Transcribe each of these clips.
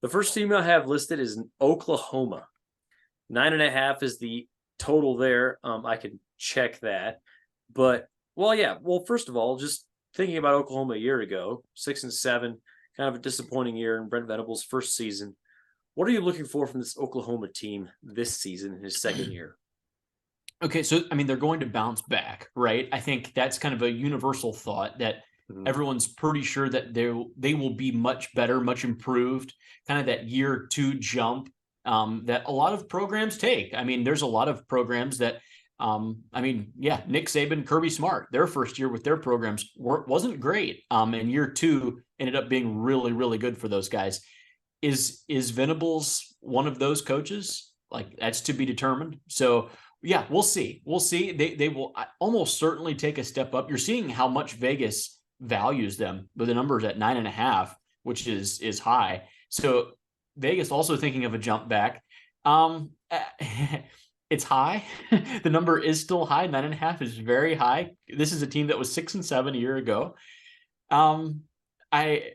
The first team I have listed is Oklahoma. 9.5 is the total there. I can check that. But, well, yeah. Well, first of all, just thinking about Oklahoma a year ago, 6-7, kind of a disappointing year in Brent Venables' first season. What are you looking for from this Oklahoma team this season in his second year? Okay, so I mean they're going to bounce back, right? I think that's kind of a universal thought that everyone's pretty sure that they will be much better, much improved, kind of that year two jump that a lot of programs take. I mean, there's a lot of programs that I mean, yeah, Nick Saban, Kirby Smart, their first year with their programs wasn't great. And year two ended up being really, really good for those guys. Is Venables one of those coaches? Like that's to be determined. So yeah, we'll see. We'll see. They will almost certainly take a step up. You're seeing how much Vegas values them with the numbers at 9.5, which is high. So Vegas also thinking of a jump back. It's high. The number is still high. 9.5 is very high. This is a team that was 6-7 a year ago. Um, I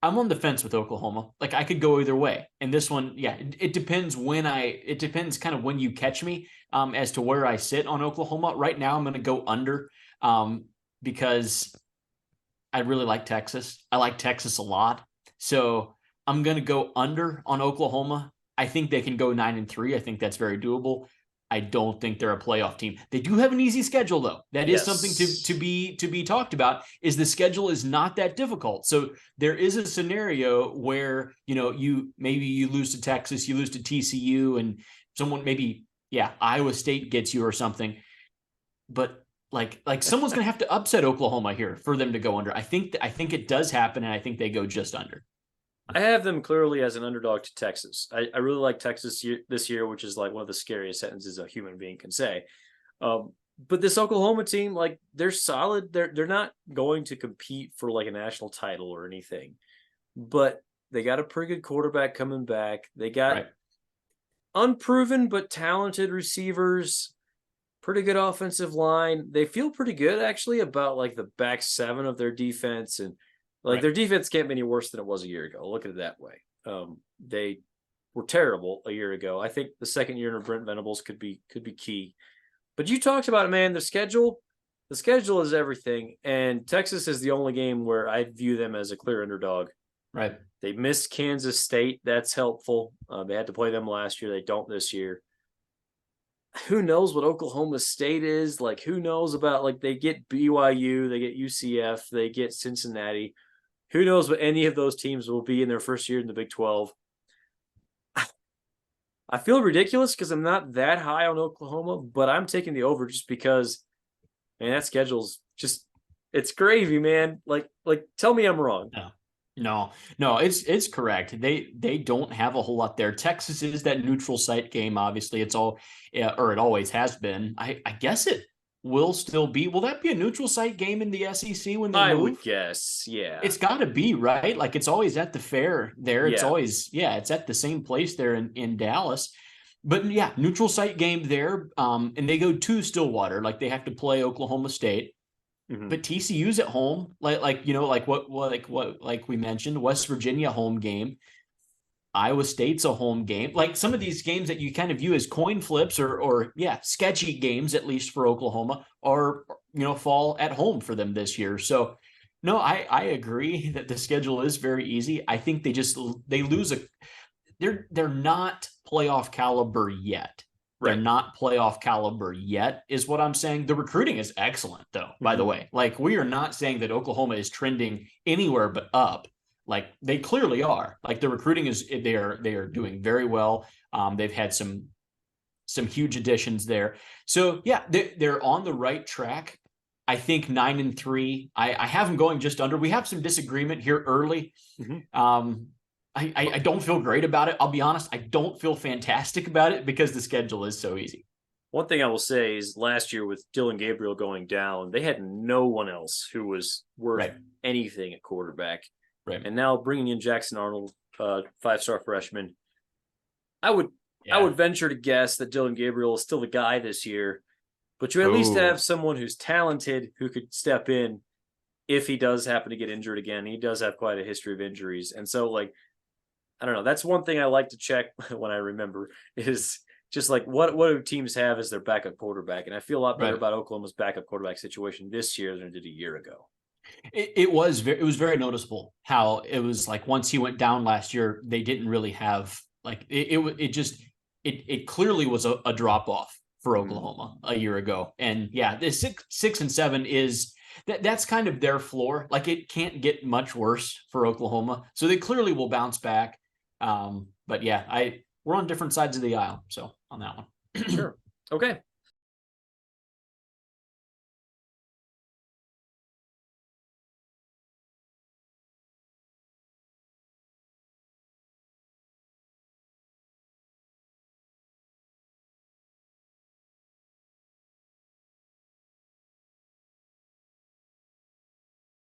I'm on the fence with Oklahoma. Like I could go either way. And this one, yeah, it depends it depends kind of when you catch me as to where I sit on Oklahoma. Right now, I'm going to go under because I really like Texas. I like Texas a lot. So I'm going to go under on Oklahoma. I think they can go 9-3. I think that's very doable. I don't think they're a playoff team. They do have an easy schedule, though. That is something to be talked about. Is the schedule is not that difficult. So there is a scenario where you maybe you lose to Texas, you lose to TCU, and someone maybe Iowa State gets you or something. But like someone's going to have to upset Oklahoma here for them to go under. I think it does happen, and I think they go just under. I have them clearly as an underdog to Texas. I really like Texas this year, which is like one of the scariest sentences a human being can say. But this Oklahoma team, like they're solid. They're not going to compete for like a national title or anything, but they got a pretty good quarterback coming back. They got unproven but talented receivers, pretty good offensive line. They feel pretty good actually about like the back seven of their defense, and like their defense can't be any worse than it was a year ago. Look at it that way. They were terrible a year ago. I think the second year of Brent Venables could be key. But you talked about it, man. The schedule is everything, and Texas is the only game where I view them as a clear underdog. Right. They missed Kansas State. That's helpful. They had to play them last year. They don't this year. Who knows what Oklahoma State is? Like, who knows about, like, they get BYU, they get UCF, they get Cincinnati. Who knows what any of those teams will be in their first year in the Big 12. I feel ridiculous because I'm not that high on Oklahoma, but I'm taking the over just because, man, that schedule's just, it's gravy, man. Like, tell me I'm wrong. No, it's correct. They don't have a whole lot there. Texas is that neutral site game. Obviously, it's all, or it always has been. I guess it will still be. Will that be a neutral site game in the SEC when they move? I would guess, yeah. It's got to be, right? Like it's always at the fair there. It's always, it's at the same place there in Dallas. But yeah, neutral site game there. And they go to Stillwater. Like they have to play Oklahoma State. But TCU's at home, like we mentioned, West Virginia home game, Iowa State's a home game. Like some of these games that you kind of view as coin flips or sketchy games, at least for Oklahoma, are fall at home for them this year. So no, I agree that the schedule is very easy. I think they lose they're not playoff caliber yet. They're not playoff caliber yet, is what I'm saying. The recruiting is excellent, though, by the way. Like, we are not saying that Oklahoma is trending anywhere but up. Like, they clearly are. Like, the recruiting they are doing very well. They've had some huge additions there. So, yeah, they're on the right track. I think 9-3. I have them going just under. We have some disagreement here early. I don't feel great about it. I'll be honest. I don't feel fantastic about it because the schedule is so easy. One thing I will say is last year with Dillon Gabriel going down, they had no one else who was worth anything at quarterback. Right. And now bringing in Jackson Arnold, 5-star freshman, I would venture to guess that Dillon Gabriel is still the guy this year, but you at least have someone who's talented who could step in if he does happen to get injured again. He does have quite a history of injuries. And so, like, I don't know. That's one thing I like to check when I remember is just like what do teams have as their backup quarterback, and I feel a lot better Right. about Oklahoma's backup quarterback situation this year than I did a year ago. It was very noticeable how it was like once he went down last year, they didn't really have like it clearly was a drop off for Oklahoma a year ago. And yeah, the 6-7 is that's kind of their floor. Like it can't get much worse for Oklahoma. So they clearly will bounce back. But yeah, we're on different sides of the aisle. So on that one. Sure. Okay.